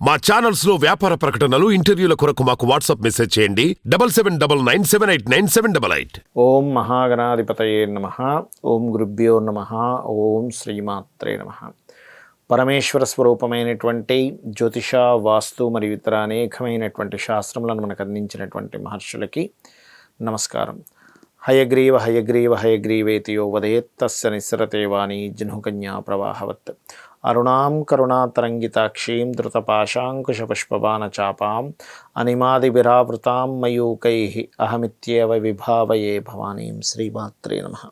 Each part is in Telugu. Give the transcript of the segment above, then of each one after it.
మా ఛానల్స్ లో వ్యాపార ప్రకటనలు ఇంటర్వ్యూల కొరకు మాకు వాట్సాప్ మెసేజ్ చేయండి 7799978988. ఓం మహాగణాధిపతయే నమః. ఓం గురుభ్యో నమః. ఓం శ్రీమాత్రే నమః. పరమేశ్వర స్వరూపమైనటువంటి జ్యోతిష, వాస్తు మరియు ఇతర అనేకమైనటువంటి శాస్త్రములను మనకు అందించినటువంటి మహర్షులకి నమస్కారం. హయగ్రీవ హయగ్రీవ హయగ్రీవేతి యో వదేత్ తస్య నిస్సరతే వాణి జహ్నుకన్యా ప్రవాహవత్. అరుణాం కరుణాతరంగితాక్షీం ధృతపాశాంకుశపుష్పబాణచాపాం అనిమాదిభిరావృతాం మయూకైః అహమిత్యేవ విభావయే భవానీం. శ్రీమాత్రే నమః.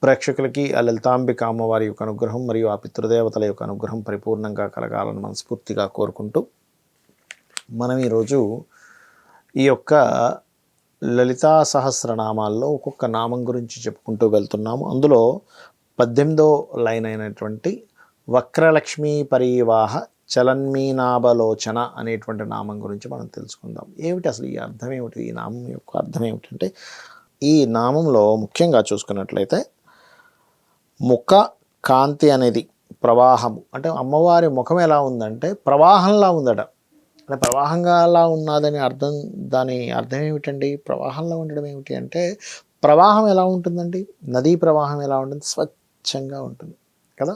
ప్రేక్షకులకి ఆ లలితాంబిక అమ్మవారి యొక్క అనుగ్రహం మరియు ఆ పితృదేవతల యొక్క అనుగ్రహం పరిపూర్ణంగా కలగాలని మనస్ఫూర్తిగా కోరుకుంటూ మనం ఈరోజు ఈ యొక్క లలితా సహస్రనామాల్లో ఒక్కొక్క నామం గురించి చెప్పుకుంటూ వెళ్తున్నాము. అందులో 18వ లైన్ అయినటువంటి వక్రలక్ష్మీ పరీవాహ చలన్మీనాభలోచన అనేటువంటి నామం గురించి మనం తెలుసుకుందాం. ఏమిటి అసలు ఈ అర్థం ఏమిటి, ఈ నామం యొక్క అర్థం ఏమిటంటే, ఈ నామంలో ముఖ్యంగా చూసుకున్నట్లయితే ముఖ కాంతి అనేది ప్రవాహము, అంటే అమ్మవారి ముఖం ఎలా ఉందంటే ప్రవాహంలా ఉందట. అంటే ప్రవాహంగా అలా ఉన్నదని అర్థం, దాని అర్థం ఏమిటండి? ప్రవాహంలో ఉండడం ఏమిటి అంటే, ప్రవాహం ఎలా ఉంటుందండి? నదీ ప్రవాహం ఎలా ఉంటుంది? స్వచ్ఛంగా ఉంటుంది కదా.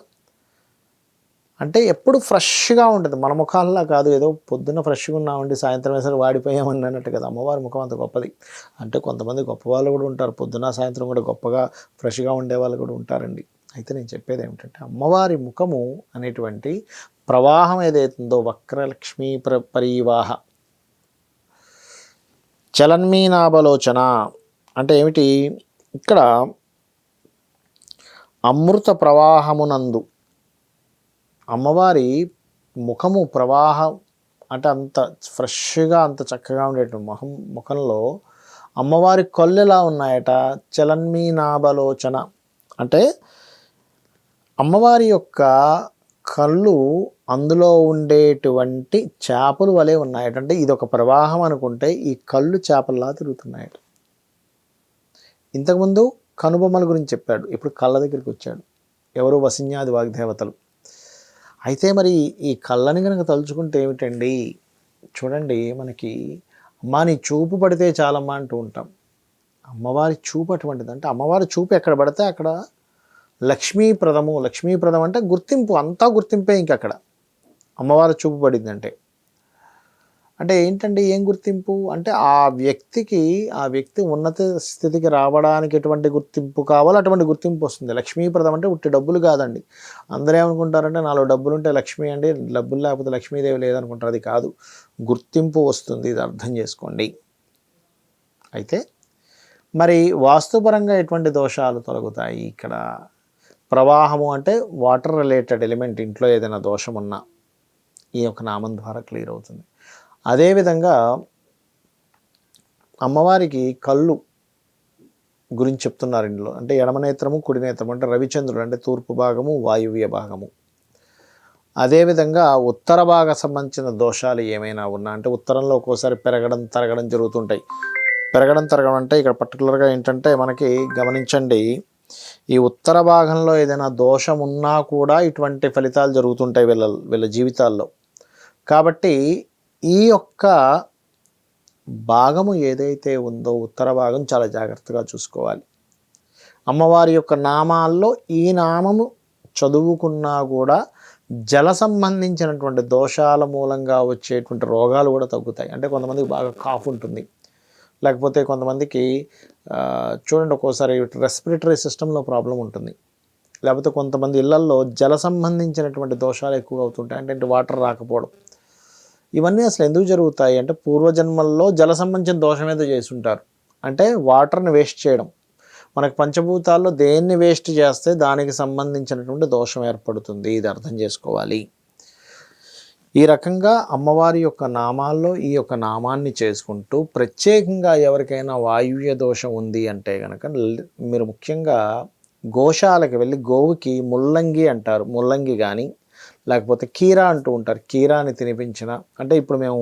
అంటే ఎప్పుడు ఫ్రెష్గా ఉంటుంది. మన ముఖాల్లో కాదు, ఏదో పొద్దున్న ఫ్రెష్గా ఉన్నామండి సాయంత్రం వేసరి వాడిపోయామని అన్నట్టు కదా. అమ్మవారి ముఖం అంత గొప్పది. అంటే కొంతమంది గొప్ప వాళ్ళు కూడా ఉంటారు, పొద్దున్న సాయంత్రం కూడా గొప్పగా ఫ్రెష్గా ఉండే వాళ్ళు కూడా ఉంటారండి. అయితే నేను చెప్పేది ఏమిటంటే, అమ్మవారి ముఖము అనేటువంటి ప్రవాహం ఏదైతుందో వక్రలక్ష్మీ పరీవాహ చలన్మీనాభలోచన అంటే ఏమిటి? ఇక్కడ అమృత ప్రవాహమునందు అమ్మవారి ముఖము ప్రవాహం అంటే అంత ఫ్రెష్గా అంత చక్కగా ఉండేటువంటి ముఖంలో అమ్మవారి కళ్ళు ఎలా ఉన్నాయట? చలన్మీనాభలోచన అంటే అమ్మవారి యొక్క కళ్ళు అందులో ఉండేటువంటి చేపలు వలె ఉన్నాయట. అంటే ఇది ఒక ప్రవాహం అనుకుంటే ఈ కళ్ళు చేపల్లా తిరుగుతున్నాయట. ఇంతకుముందు కనుబొమ్మల గురించి చెప్పాడు, ఇప్పుడు కళ్ళ దగ్గరికి వచ్చాడు. ఎవరు? వసిన్యాది వాగ్దేవతలు. అయితే మరి ఈ కళ్ళని కనుక తలుచుకుంటే ఏమిటండి? చూడండి, మనకి అమ్మా నీ చూపు పడితే చాలమ్మా అంటూ ఉంటాం. అమ్మవారి చూపు అటువంటిది. అంటే అమ్మవారి చూపు ఎక్కడ పడితే అక్కడ లక్ష్మీప్రదము. లక్ష్మీప్రదం అంటే గుర్తింపు, అంతా గుర్తింపే. ఇంకక్కడ అమ్మవారి చూపు పడిందంటే అంటే ఏంటండి? ఏం గుర్తింపు అంటే ఆ వ్యక్తి ఉన్నత స్థితికి రావడానికి ఎటువంటి గుర్తింపు కావాలో అటువంటి గుర్తింపు వస్తుంది. లక్ష్మీప్రదం అంటే ఉట్టి డబ్బులు కాదండి. అందరూ ఏమనుకుంటారంటే నాలో డబ్బులు ఉంటే లక్ష్మి అండి, డబ్బులు లేకపోతే లక్ష్మీదేవి లేదనుకుంటారు. అది కాదు, గుర్తింపు వస్తుంది. ఇది అర్థం చేసుకోండి. అయితే మరి వాస్తుపరంగా ఎటువంటి దోషాలు తొలగుతాయి? ఇక్కడ ప్రవాహము అంటే వాటర్ రిలేటెడ్ ఎలిమెంట్, ఇంట్లో ఏదైనా దోషం ఉన్నా ఈ యొక్క నామం ద్వారా క్లియర్ అవుతుంది. అదేవిధంగా అమ్మవారికి కళ్ళు గురించి చెప్తున్నారు ఇందులో. అంటే ఎడమనేత్రము, కుడినేత్రము అంటే రవిచంద్రుడు అంటే తూర్పు భాగము, వాయువ్య భాగము. అదేవిధంగా ఉత్తర భాగ సంబంధించిన దోషాలు ఏమైనా ఉన్నా అంటే ఉత్తరంలో ఒక్కోసారి పెరగడం తరగడం జరుగుతుంటాయి. పెరగడం తరగడం అంటే ఇక్కడ పర్టికులర్గా ఏంటంటే మనకి గమనించండి, ఈ ఉత్తర భాగంలో ఏదైనా దోషం ఉన్నా కూడా ఇటువంటి ఫలితాలు జరుగుతుంటాయి వీళ్ళ జీవితాల్లో. కాబట్టి ఈ యొక్క భాగము ఏదైతే ఉందో ఉత్తర భాగం చాలా జాగ్రత్తగా చూసుకోవాలి. అమ్మవారి యొక్క నామాల్లో ఈ నామము చదువుకున్నా కూడా జల సంబంధించినటువంటి దోషాల మూలంగా వచ్చేటువంటి రోగాలు కూడా తగ్గుతాయి. అంటే కొంతమందికి బాగా కాఫ్ ఉంటుంది, లేకపోతే కొంతమందికి చూడండి ఒక్కోసారి రెస్పిరేటరీ సిస్టంలో ప్రాబ్లం ఉంటుంది, లేకపోతే కొంతమంది ఇళ్లల్లో జల సంబంధించినటువంటి దోషాలు ఎక్కువ అవుతుంటాయి. అంటే వాటర్ రాకపోవడం. ఇవన్నీ అసలు ఎందుకు జరుగుతాయి అంటే పూర్వజన్మల్లో జల సంబంధించిన దోషం ఏదో చేసి ఉంటారు. అంటే వాటర్ని వేస్ట్ చేయడం. మనకు పంచభూతాల్లో దేన్ని వేస్ట్ చేస్తే దానికి సంబంధించినటువంటి దోషం ఏర్పడుతుంది. ఇది అర్థం చేసుకోవాలి. ఈ రకంగా అమ్మవారి యొక్క నామాల్లో ఈ యొక్క నామాన్ని చేసుకుంటూ ప్రత్యేకంగా ఎవరికైనా వాయువ్య దోషం ఉంది అంటే కనుక మీరు ముఖ్యంగా గోశాలకు వెళ్ళి గోవుకి ముల్లంగి అంటారు, ముల్లంగి కానీ లేకపోతే కీరా అంటూ ఉంటారు, కీరాని తినిపించిన. అంటే ఇప్పుడు మేము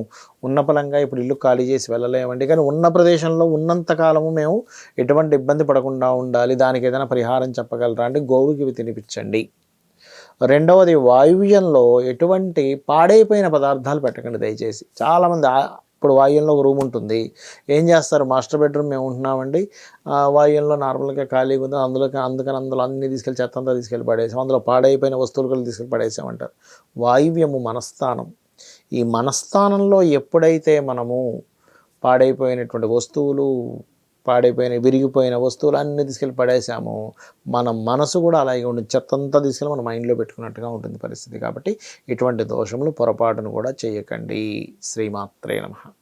ఉన్న పలంగా ఇప్పుడు ఇల్లు ఖాళీ చేసి వెళ్ళలేమండి, కానీ ఉన్న ప్రదేశంలో ఉన్నంతకాలము మేము ఎటువంటి ఇబ్బంది పడకుండా ఉండాలి, దానికి ఏదైనా పరిహారం చెప్పగలరా అంటే గోవుకి ఇవి తినిపించండి. రెండవది వాయువ్యంలో ఎటువంటి పాడైపోయిన పదార్థాలు పెట్టకండి దయచేసి. చాలామంది ఇప్పుడు వాయువ్యంలో ఒక రూమ్ ఉంటుంది. ఏం చేస్తారు, మాస్టర్ బెడ్రూమ్ మేము ఉంటున్నామండి, వాయువ్యంలో నార్మల్గా ఖాళీగా ఉంది, అందుకని అందులో అన్నీ తీసుకెళ్ళి చెత్త అంతా తీసుకెళ్ళి పడేసాం, అందులో పాడైపోయిన వస్తువులు కూడా తీసుకెళ్ళి పడేసామంటారు. వాయువ్యము మనస్థానం. ఈ మనస్థానంలో ఎప్పుడైతే మనము పాడైపోయినటువంటి వస్తువులు, విరిగిపోయిన వస్తువులు అన్నీ తీసుకెళ్ళి పడేసాము, మన మనసు కూడా అలాగే ఉంటుంది, చెత్తంతా తీసుకెళ్ళి మన మైండ్లో పెట్టుకున్నట్టుగా ఉంటుంది పరిస్థితి. కాబట్టి ఇటువంటి దోషములు పొరపాటును కూడా చేయకండి. శ్రీమాత్రే నమః.